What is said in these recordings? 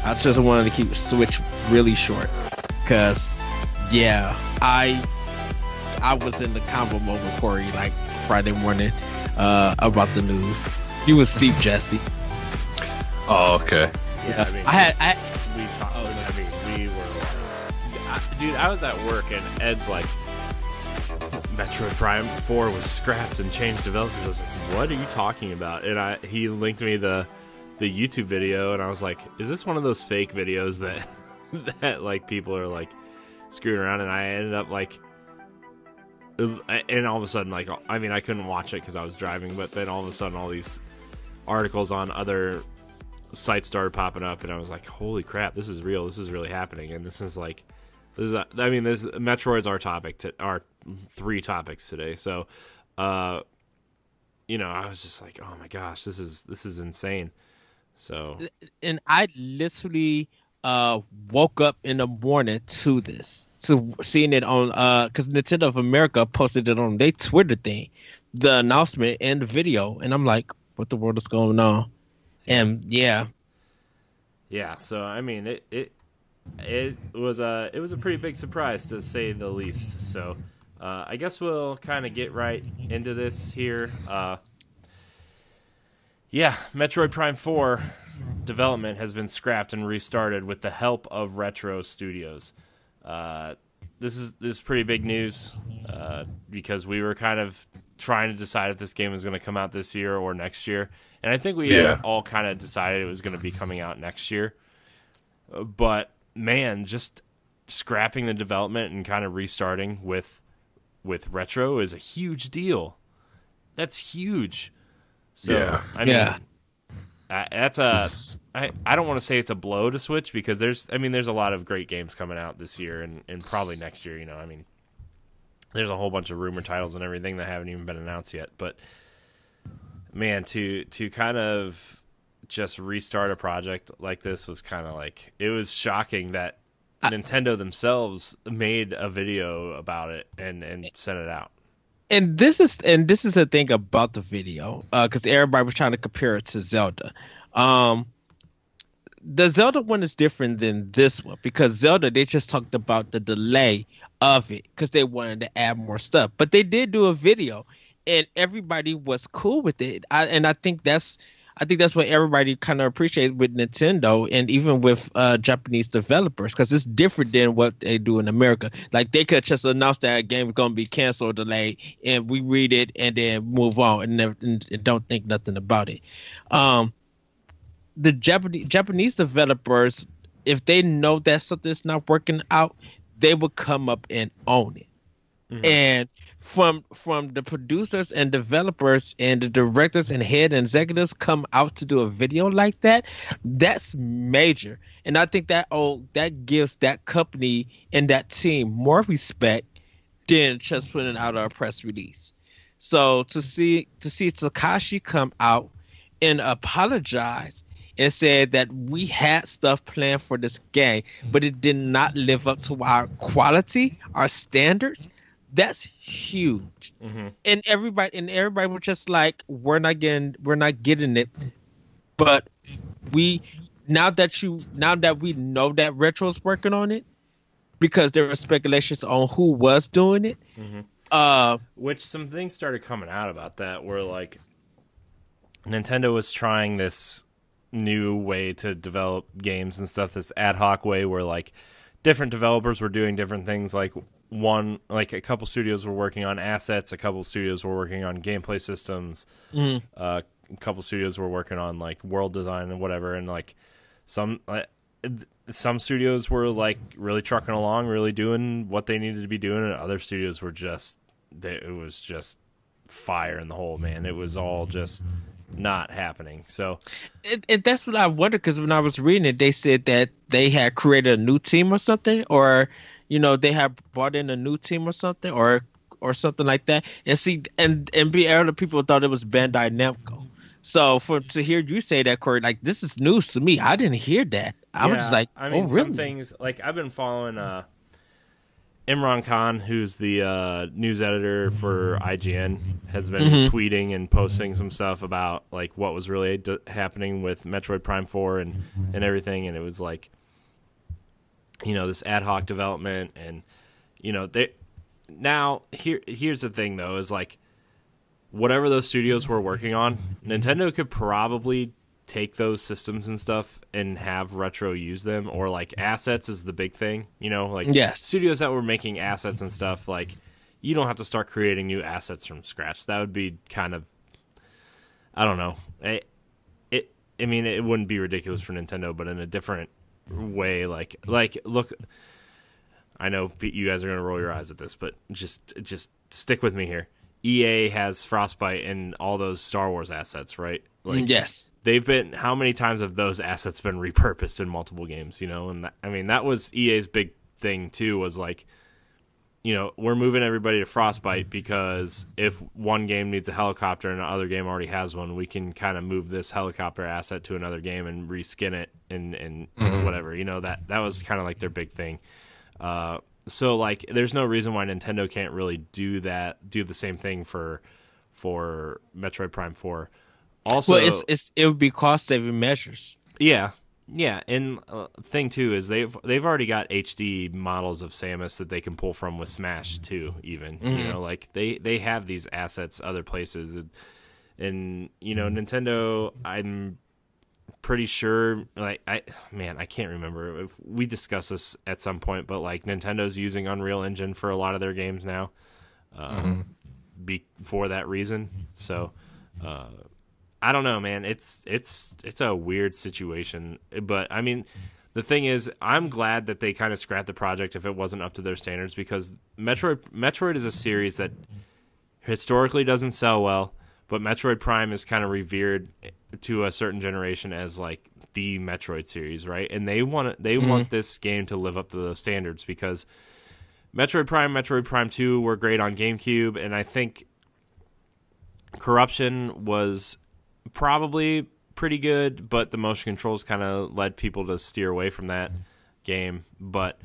I just wanted to keep Switch really short, cause yeah, I was in the combo mode with Corey like Friday morning, about the news. You was asleep, Jesse. Oh, okay. Yeah, I mean, we talked. I mean, we were. Dude, I was at work and Ed's like, Metroid Prime 4 was scrapped and changed developers. I was like, what are you talking about? And he linked me the YouTube video, and I was like, is this one of those fake videos that like people are like screwing around? And I ended up like, and all of a sudden, like, I mean, I couldn't watch it because I was driving, but then all of a sudden all these articles on other sites started popping up, and I was like, holy crap, this is real, this is really happening. And this is Metroid's our topic, our 3 topics today. So I was just like, oh my gosh, this is insane. So, and I literally woke up in the morning to this, to seeing it on because Nintendo of America posted it on their Twitter thing, the announcement and the video, and I'm like, what the world is going on? And yeah. So I mean, it was a pretty big surprise, to say the least. So I guess we'll kind of get right into this here. Metroid Prime 4 development has been scrapped and restarted with the help of Retro Studios. This is pretty big news, because we were kind of trying to decide if this game was going to come out this year or next year. And I think we all kind of decided it was going to be coming out next year. But man, just scrapping the development and kind of restarting with Retro is a huge deal. That's huge. So I mean, that's I don't want to say it's a blow to Switch, because there's a lot of great games coming out this year and probably next year. I mean, there's a whole bunch of rumor titles and everything that haven't even been announced yet. But man, to kind of just restart a project like this was kind of like, it was shocking that Nintendo themselves made a video about it and sent it out. And this is the thing about the video, because everybody was trying to compare it to Zelda. The Zelda one is different than this one, because Zelda, they just talked about the delay of it because they wanted to add more stuff. But they did do a video, and everybody was cool with it. I think that's what everybody kind of appreciates with Nintendo, and even with Japanese developers, because it's different than what they do in America. Like, they could just announce that a game is going to be canceled or delayed, and we read it and then move on and don't think nothing about it. The Japanese developers, if they know that something's not working out, they will come up and own it. Mm-hmm. And from the producers and developers and the directors and head executives come out to do a video like that, that's major. And I think that gives that company and that team more respect than just putting out a press release. So to see Takashi come out and apologize and said that we had stuff planned for this game, but it did not live up to our quality, our standards, that's huge. Mm-hmm. And everybody was just like, we're not getting it. But now that we know that Retro's working on it, because there were speculations on who was doing it. Mm-hmm. Which some things started coming out about that, where like Nintendo was trying this new way to develop games and stuff, this ad hoc way where like different developers were doing different things. Like a couple studios were working on assets, a couple studios were working on gameplay systems, a couple studios were working on like world design and whatever, and like some studios were like really trucking along, really doing what they needed to be doing, and other studios were it was just fire in the hole, man. It was all just not happening. So that's what I wondered, because when I was reading it, they said that they had created a new team or something, or they had brought in a new team or something, or something like that. And see, and other people thought it was Bandai Namco. So to hear you say that, Corey, like, this is news to me. I didn't hear that. I was just like, oh, really? Some things, like, I've been following Imran Khan, who's the news editor for IGN, has been tweeting and posting some stuff about like what was really happening with Metroid Prime 4 and everything, and it was like, this ad hoc development, and they now here's the thing though, is like whatever those studios were working on, Nintendo could probably take those systems and stuff and have Retro use them, or like assets is the big thing, like yes. Studios that were making assets and stuff, like you don't have to start creating new assets from scratch. That would be kind of, I don't know. I mean, it wouldn't be ridiculous for Nintendo, but in a different way, like look, I know you guys are going to roll your eyes at this, but just stick with me here. EA has Frostbite and all those Star Wars assets, right? Like, yes. How many times have those assets been repurposed in multiple games, And that was EA's big thing too, was like, we're moving everybody to Frostbite because if one game needs a helicopter and another game already has one, we can kind of move this helicopter asset to another game and reskin it and whatever, that was kind of like their big thing. So like, there's no reason why Nintendo can't really do the same thing for Metroid Prime 4. Also, well, it would be cost saving measures. Yeah, and thing too is they've already got HD models of Samus that they can pull from with Smash too. Even like they have these assets other places, and Nintendo, I'm pretty sure, like I can't remember if we discussed this at some point, but like Nintendo's using Unreal Engine for a lot of their games now, for that reason. So I don't know, man. It's a weird situation, but I mean, the thing is, I'm glad that they kind of scrapped the project if it wasn't up to their standards, because Metroid is a series that historically doesn't sell well, but Metroid Prime is kind of revered to a certain generation as like the Metroid series, right? And they want this game to live up to those standards, because Metroid Prime 2 were great on GameCube, and I think Corruption was probably pretty good, but the motion controls kind of led people to steer away from that game. But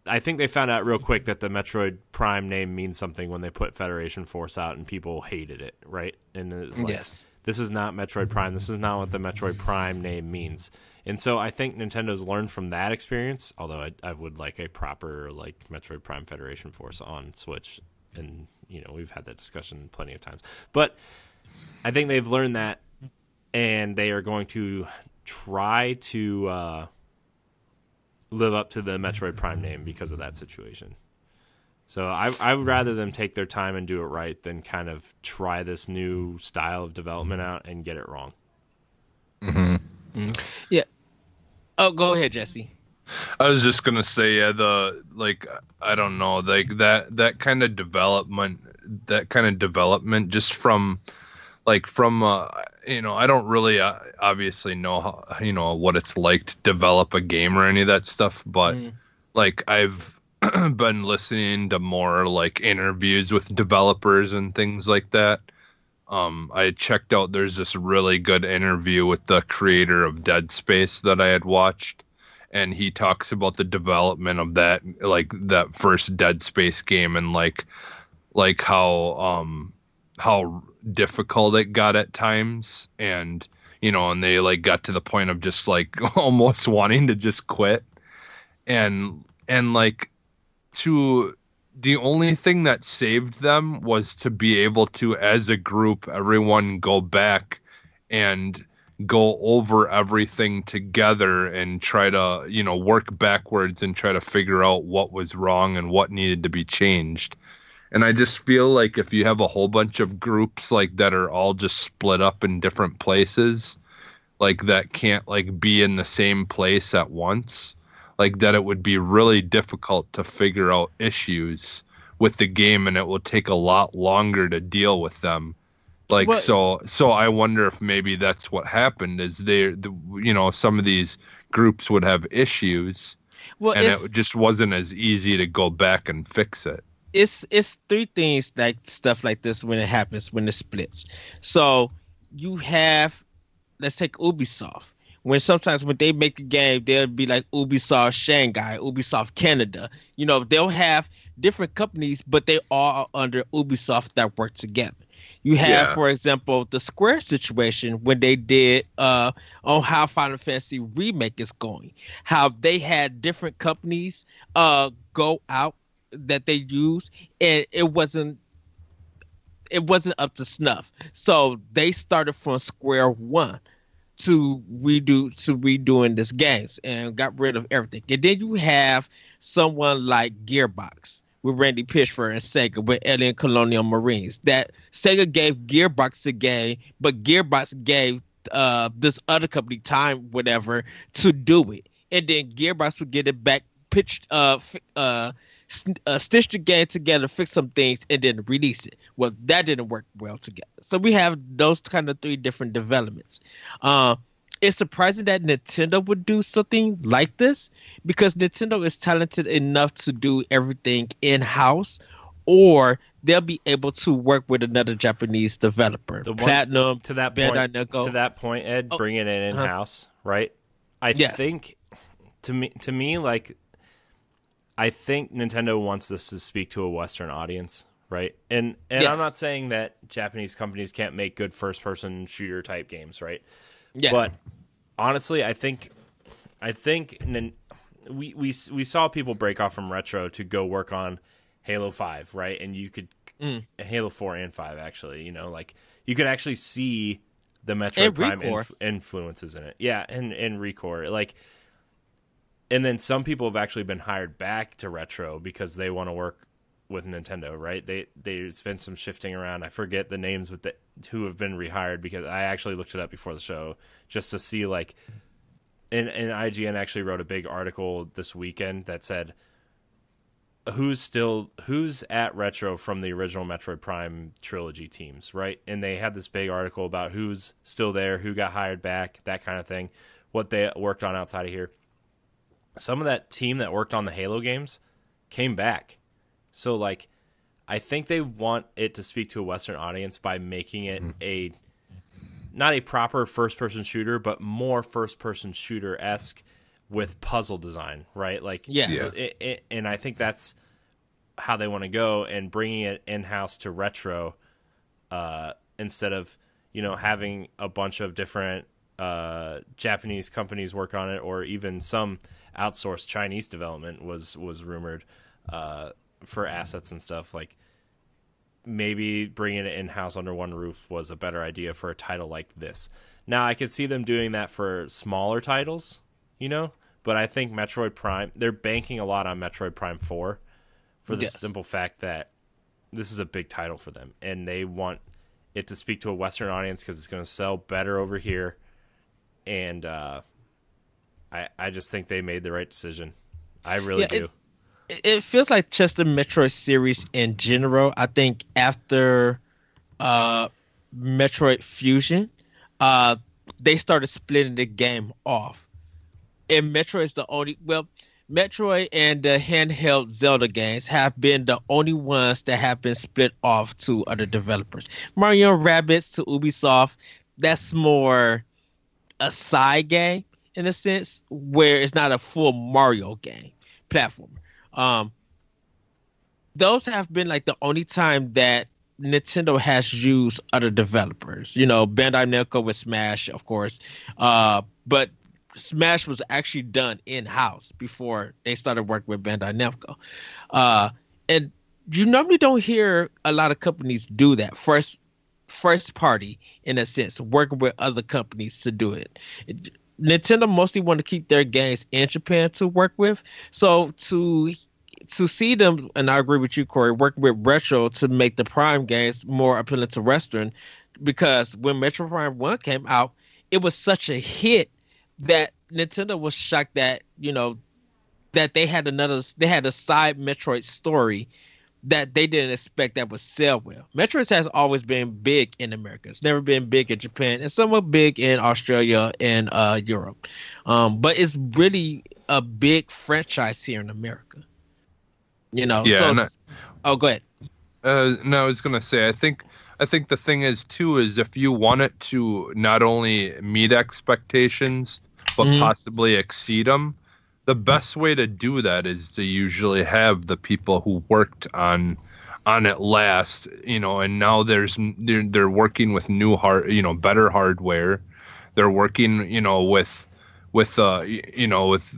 I think they found out real quick that the Metroid Prime name means something when they put Federation Force out, and people hated it, right? And it's like, yes, this is not Metroid Prime. This is not what the Metroid Prime name means. And so I think Nintendo's learned from that experience, although I would like a proper like Metroid Prime Federation Force on Switch. And, we've had that discussion plenty of times. But I think they've learned that, and they are going to try to live up to the Metroid Prime name because of that situation. So I would rather them take their time and do it right than kind of try this new style of development out and get it wrong. Yeah. Oh, go ahead, Jesse. I was just gonna say, I don't know, like that kind of development, just from I don't really obviously know how, what it's like to develop a game or any of that stuff, but like I've been listening to more like interviews with developers and things like that. I checked out, there's this really good interview with the creator of Dead Space that I had watched. And he talks about the development of that, like that first Dead Space game, and like how difficult it got at times, and and they like got to the point of just like almost wanting to just quit, and like the only thing that saved them was to be able to, as a group, everyone go back and go over everything together and try to, work backwards and try to figure out what was wrong and what needed to be changed. And I just feel like if you have a whole bunch of groups like that are all just split up in different places, like that can't like be in the same place at once, like that it would be really difficult to figure out issues with the game, and it will take a lot longer to deal with them. Like, so I wonder if maybe that's what happened, is some of these groups would have issues, and it just wasn't as easy to go back and fix it. It's three things, like stuff like this, when it happens, when it splits. So you have, let's take Ubisoft. when sometimes when they make a game, they'll be like Ubisoft Shanghai, Ubisoft Canada. You know, they'll have different companies, but they all are under Ubisoft that work together. You have, Yeah. for example, the Square situation when they did on how Final Fantasy Remake is going, how they had different companies go out that they use, and it wasn't up to snuff. So they started from square one to redoing this games and got rid of everything. And then you have someone like Gearbox with Randy Pitchford and Sega with Alien Colonial Marines. That Sega gave Gearbox a game, but Gearbox gave this other company time, whatever, to do it. And then Gearbox would get it back, pitched, stitch the game together, fix some things, and then release it. Well, that didn't work well together. So we have those kind of three different developments. It's surprising that Nintendo would do something like this because Nintendo is talented enough to do everything in-house, or they'll be able to work with another Japanese developer. Platinum, to that Bandai point, Namco. To that point, Ed, bringing it in-house, right? I think to me, like, I think Nintendo wants this to speak to a Western audience, right? And I'm not saying that Japanese companies can't make good first-person shooter type games, right? Yeah. But honestly, I think we saw people break off from Retro to go work on Halo 5, right? And you could Halo 4 and 5 actually, you know, like you could actually see the Metroid Prime influences in it. Yeah, and Recore, like. And then some people have actually been hired back to Retro because they want to work with Nintendo, right? There's been some shifting around. I forget the names who have been rehired because I actually looked it up before the show just to see, like, and IGN actually wrote a big article this weekend that said who's at Retro from the original Metroid Prime trilogy teams, right? And they had this big article about who's still there, who got hired back, that kind of thing, what they worked on outside of here. Some of that team that worked on the Halo games came back. So, like, I think they want it to speak to a Western audience by making it not a proper first-person shooter, but more first-person shooter-esque with puzzle design, right? Like, and I think that's how they want to go, and bringing it in-house to Retro instead of, you know, having a bunch of different Japanese companies work on it, or even some outsourced Chinese development was rumored for assets and stuff. Like, maybe bringing it in-house under one roof was a better idea for a title like this. Now, I could see them doing that for smaller titles, you know, but I think Metroid Prime, they're banking a lot on Metroid Prime 4 for the simple fact that this is a big title for them, and they want it to speak to a Western audience because it's going to sell better over here. And I just think they made the right decision. I really do. It feels like just the Metroid series in general. I think after Metroid Fusion, they started splitting the game off. And Metroid is the only... Well, Metroid and the handheld Zelda games have been the only ones that have been split off to other developers. Mario & Rabbids to Ubisoft, that's more a side game in a sense, where it's not a full Mario game platformer. Those have been like the only time that Nintendo has used other developers. You know, Bandai Namco with Smash, of course, but Smash was actually done in-house before they started working with Bandai Namco. And you normally don't hear a lot of companies do that. First party, in a sense, working with other companies to do it. Nintendo mostly want to keep their games in Japan to work with. So to see them, and I agree with you, Corey, working with Retro to make the Prime games more appealing to Western, because when Metroid Prime 1 came out, it was such a hit that Nintendo was shocked that, you know, that they had a side Metroid story that they didn't expect that would sell well. Metroid has always been big in America. It's never been big in Japan, and somewhat big in Australia and Europe. But it's really a big franchise here in America. You know. Yeah. So, go ahead. No, I was gonna say, I think the thing is too is if you want it to not only meet expectations, but possibly exceed them. The best way to do that is to usually have the people who worked on it last, and now they're working with better hardware. They're working, with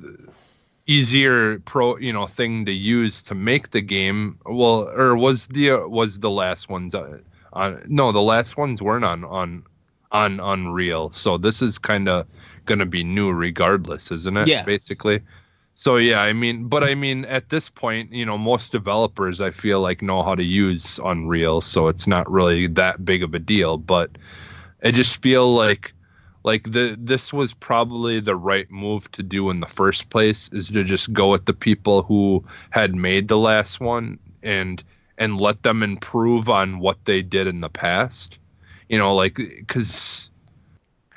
easier thing to use to make the game. Well, or was the last ones on? No, the last ones weren't on Unreal. So this is kind of going to be new regardless, isn't it? Yeah. Basically. So yeah, I mean at this point, most developers I feel like know how to use Unreal, so it's not really that big of a deal, but I just feel like this was probably the right move to do in the first place, is to just go with the people who had made the last one and let them improve on what they did in the past. Because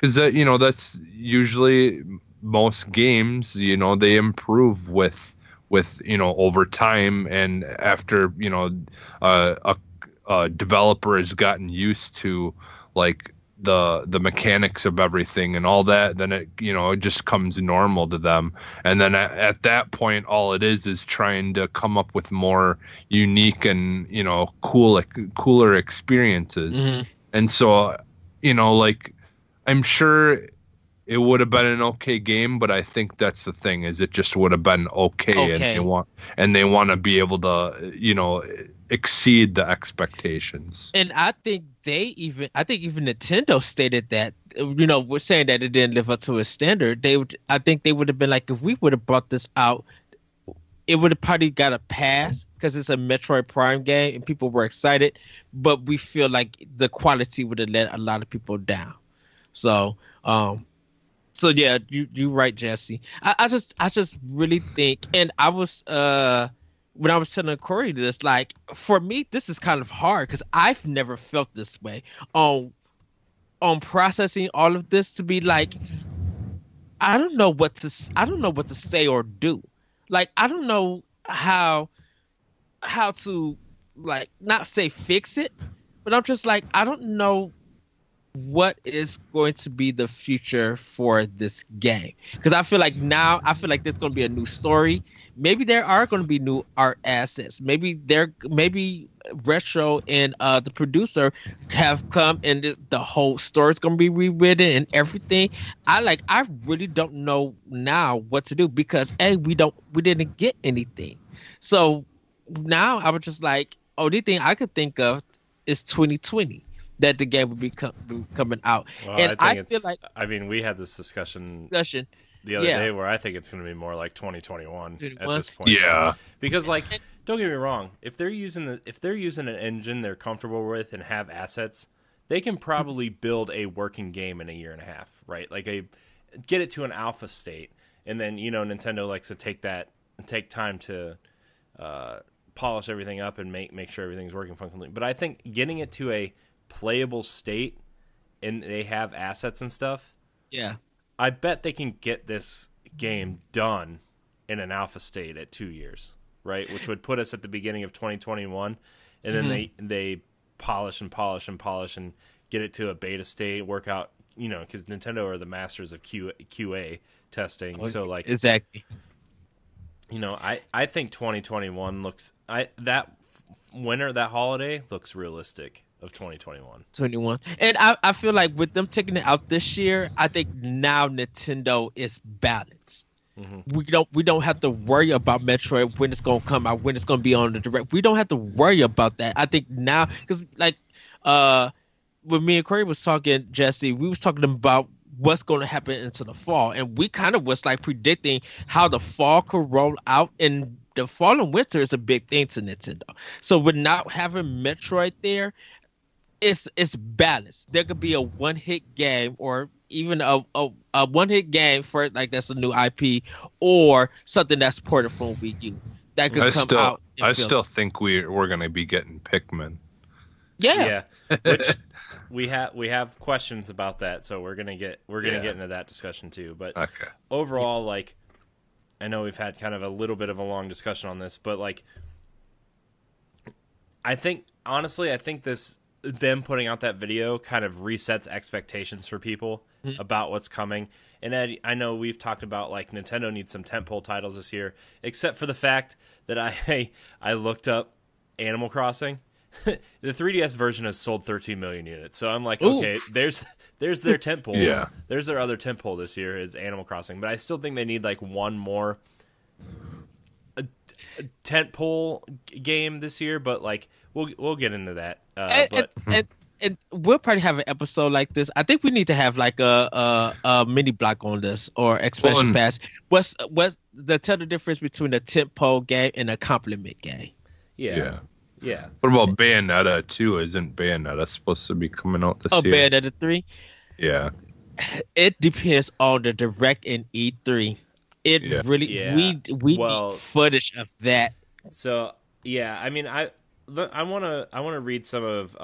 that, that's usually most games, they improve with over time, and after a developer has gotten used to like the mechanics of everything and all that, then it just comes normal to them. And then at that point, all it is trying to come up with more unique and cooler experiences. And so I'm sure it would have been an okay game, but I think that's the thing, is it just would have been okay. And they want to be able to exceed the expectations. And I think even Nintendo stated that, we're saying that it didn't live up to its standard. I think they would have been like, if we would have brought this out, it would have probably got a pass because it's a Metroid Prime game and people were excited, but we feel like the quality would have let a lot of people down. So yeah, you're right, Jesse. I just really think, and I was when I was telling Corey this, like, for me, this is kind of hard because I've never felt this way on processing all of this, to be like, I don't know what to say or do. Like, I don't know how to, like, not say fix it, but I'm just like, I don't know what is going to be the future for this game, because I feel like there's going to be a new story. Maybe there are going to be new art assets. Maybe Retro and the producer have come, and the whole story is going to be rewritten and everything. I really don't know now what to do, because we didn't get anything. So now I was just like, only thing I could think of is 2020 that the game would be coming out. Well, and I feel like, we had this discussion the other day, where I think it's going to be more like 2021 at this point. Yeah, because like, don't get me wrong, if they're using an engine they're comfortable with and have assets, they can probably build a working game in a year and a half, right? Like, get it to an alpha state, and then Nintendo likes to take time to polish everything up and make sure everything's working functionally. But I think getting it to a playable state, and they have assets and stuff, I bet they can get this game done in an alpha state at 2 years, right? Which would put us at the beginning of 2021, and then they polish and get it to a beta state, work out, because Nintendo are the masters of QA testing. So like, exactly, I think 2021 looks, that holiday looks realistic of 2021. And I feel like with them taking it out this year, I think now Nintendo is balanced. We don't have to worry about Metroid, when it's gonna come out, when it's gonna be on the direct. We don't have to worry about that. I think now, because like when me and Corey was talking, Jesse, we was talking about what's going to happen into the fall, and we kind of was like predicting how the fall could roll out, and the fall and winter is a big thing to Nintendo. So without having Metroid there, it's balanced. There could be a one-hit game, or even a one-hit game for, like, that's a new IP, or something that's ported from Wii U that could come out. I still think we're going to be getting Pikmin. Yeah. Which we have questions about that, so we're gonna get into that discussion too. But overall, like, I know we've had kind of a little bit of a long discussion on this, but like, I think honestly, this them putting out that video kind of resets expectations for people about what's coming. And Ed, I know we've talked about like Nintendo needs some tentpole titles this year, except for the fact that I looked up Animal Crossing. The 3DS version has sold 13 million units. So I'm like, okay, there's their tentpole. Yeah. There's their other tentpole this year is Animal Crossing. But I still think they need like one more a tentpole game this year, but like we'll get into that. And we'll probably have an episode like this. I think we need to have like a mini block on this or expansion pass. What's tell the difference between a tentpole game and a compliment game? Yeah. What about Bayonetta 2? Isn't Bayonetta supposed to be coming out this year? Bayonetta 3? Yeah. It depends on the direct and E3. We need footage of that. So yeah, I mean I want to read some of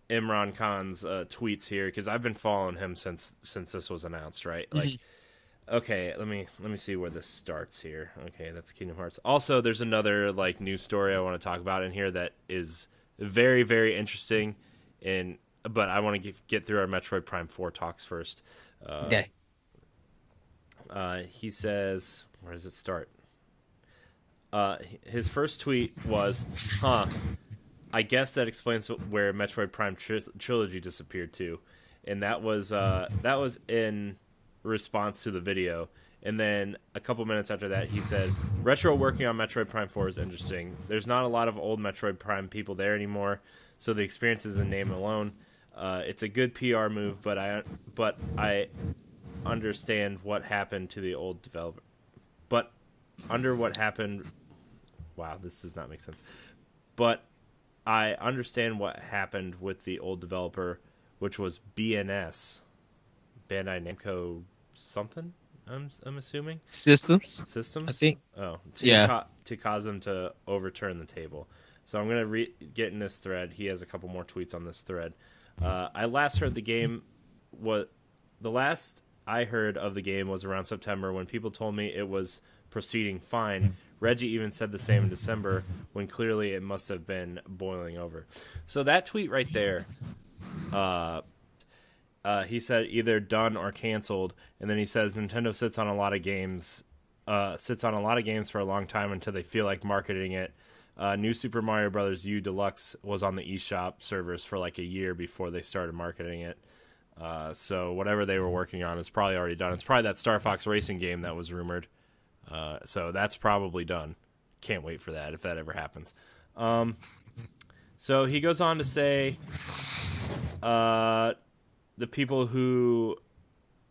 Imran Khan's tweets here because I've been following him since this was announced, right? Like, okay, let me see where this starts here. Okay, that's Kingdom Hearts. Also, there's another like news story I want to talk about in here that is very, very interesting, but I want to get through our Metroid Prime 4 talks first. Okay. He says, where does it start? His first tweet was, I guess that explains where Metroid Prime Trilogy disappeared to. And that was in response to the video. And then a couple minutes after that, he said, Retro working on Metroid Prime 4 is interesting. There's not a lot of old Metroid Prime people there anymore, so the experience is in name alone. It's a good PR move, but I understand what happened to the old developer. But under what happened... Wow, this does not make sense. But I understand what happened with the old developer, which was BNS. Bandai Namco something, I'm assuming? Systems, I think. Oh, to cause them to overturn the table. So I'm going to get in this thread. He has a couple more tweets on this thread. I last heard the last I heard of the game was around September when people told me it was proceeding fine. Reggie even said the same in December when clearly it must have been boiling over. So that tweet right there, he said either done or canceled, and then he says Nintendo sits on a lot of games for a long time until they feel like marketing it. New Super Mario Bros. U Deluxe was on the eShop servers for like a year before they started marketing it. So whatever they were working on is probably already done. It's probably that Star Fox Racing game that was rumored. So that's probably done. Can't wait for that if that ever happens. So he goes on to say the people who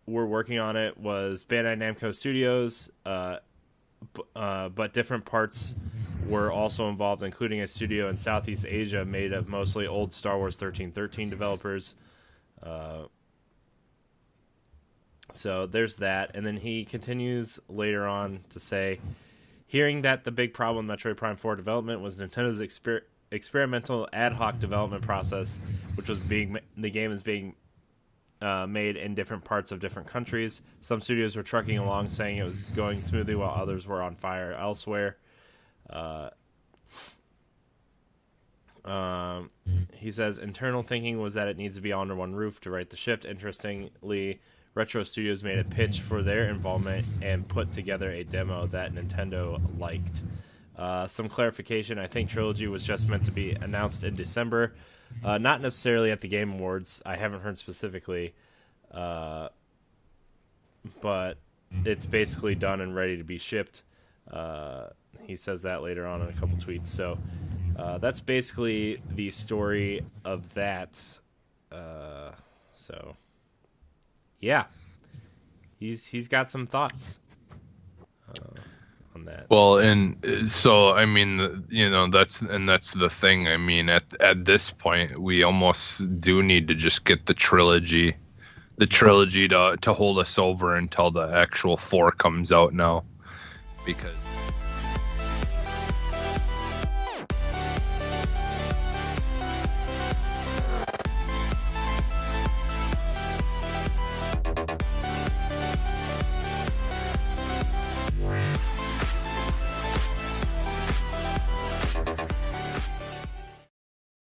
were working on it was Bandai Namco Studios, but different parts were also involved, including a studio in Southeast Asia made of mostly old Star Wars 1313 developers. So there's that. And then he continues later on to say, hearing that the big problem with Metroid Prime 4 development was Nintendo's experimental ad hoc development process, which was the game is being made in different parts of different countries. Some studios were trucking along saying it was going smoothly while others were on fire elsewhere. He says internal thinking was that it needs to be all under one roof to right the shift. Interestingly, Retro Studios made a pitch for their involvement and put together a demo that Nintendo liked. Some clarification, I think Trilogy was just meant to be announced in December, not necessarily at the Game Awards. I haven't heard specifically, but it's basically done and ready to be shipped. He says that later on in a couple tweets. So that's basically the story of that. So yeah, he's got some thoughts on that. Well, and so I mean, that's the thing. I mean, at this point, we almost do need to just get the trilogy to hold us over until the actual 4 comes out now, because